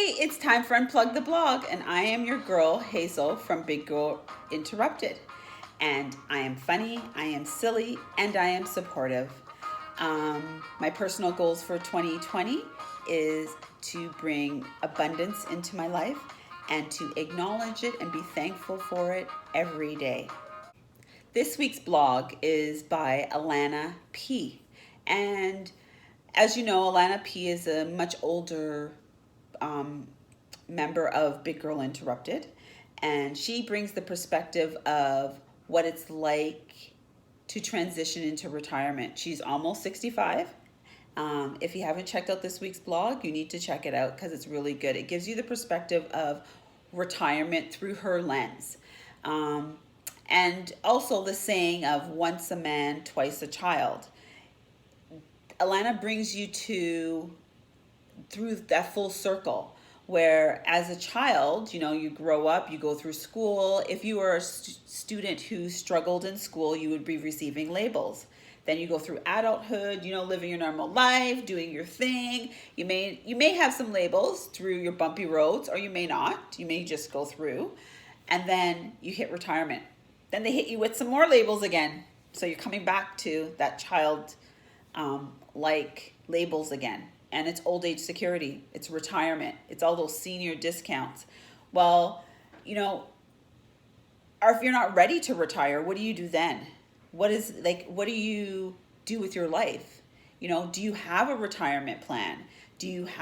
It's time for Unplug the Blog, and I am your girl, Hazel, from Big Girl Interrupted. And I am funny, I am silly, and I am supportive. My personal goals for 2020 is to bring abundance into my life and to acknowledge it and be thankful for it every day. This week's blog is by Alana P. And as you know, Alana P is a much older member of Big Girl Interrupted, and she brings the perspective of what it's like to transition into retirement. She's almost 65. If you haven't checked out this week's blog, you need to check it out because it's really good. It gives you the perspective of retirement through her lens. And also the saying of once a man, twice a child. Alana brings you through that full circle where as a child, you grow up, you go through school. If you were a student who struggled in school, you would be receiving labels. Then you go through adulthood, living your normal life, doing your thing. You may have some labels through your bumpy roads, or you may not. You may just go through. And then you hit retirement. Then they hit you with some more labels again. So you're coming back to that child like labels again. And it's old age security, it's retirement, it's all those senior discounts. Well, or if you're not ready to retire, what do you do then? What do you do with your life? Do you have a retirement plan? And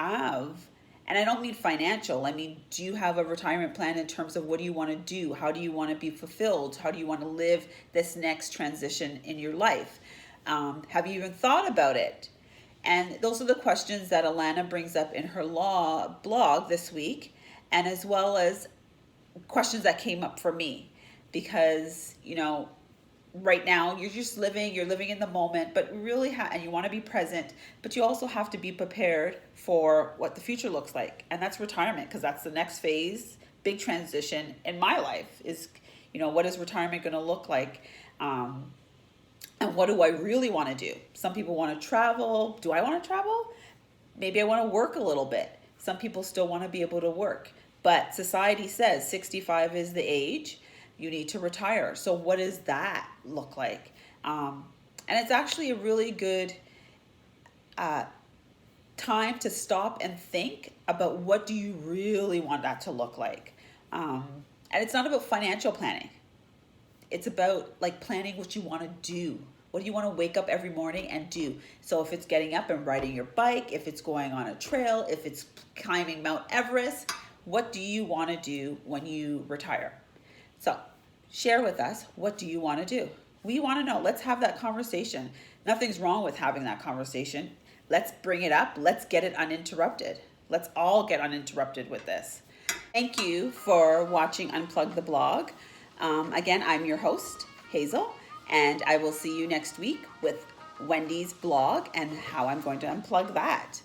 I don't mean financial, I mean, do you have a retirement plan in terms of what do you want to do? How do you want to be fulfilled? How do you want to live this next transition in your life? Have you even thought about it? And those are the questions that Alana brings up in her blog this week, and as well as questions that came up for me. Because, right now you're living in the moment, but really and you want to be present, but you also have to be prepared for what the future looks like. And that's retirement, because that's the next phase, big transition in my life is, what is retirement going to look like? And what do I really want to do? Some people want to travel. Do I want to travel? Maybe I want to work a little bit. Some people still want to be able to work. But society says 65 is the age you need to retire. So what does that look like? And it's actually a really good time to stop and think about what do you really want that to look like. And it's not about financial planning. It's about planning what you want to do. What do you want to wake up every morning and do? So if it's getting up and riding your bike, if it's going on a trail, if it's climbing Mount Everest, what do you want to do when you retire? So share with us, what do you want to do? We want to know. Let's have that conversation. Nothing's wrong with having that conversation. Let's bring it up. Let's get it uninterrupted. Let's all get uninterrupted with this. Thank you for watching Unplug the Blog. Again, I'm your host, Hazel, and I will see you next week with Wendy's blog and how I'm going to unplug that.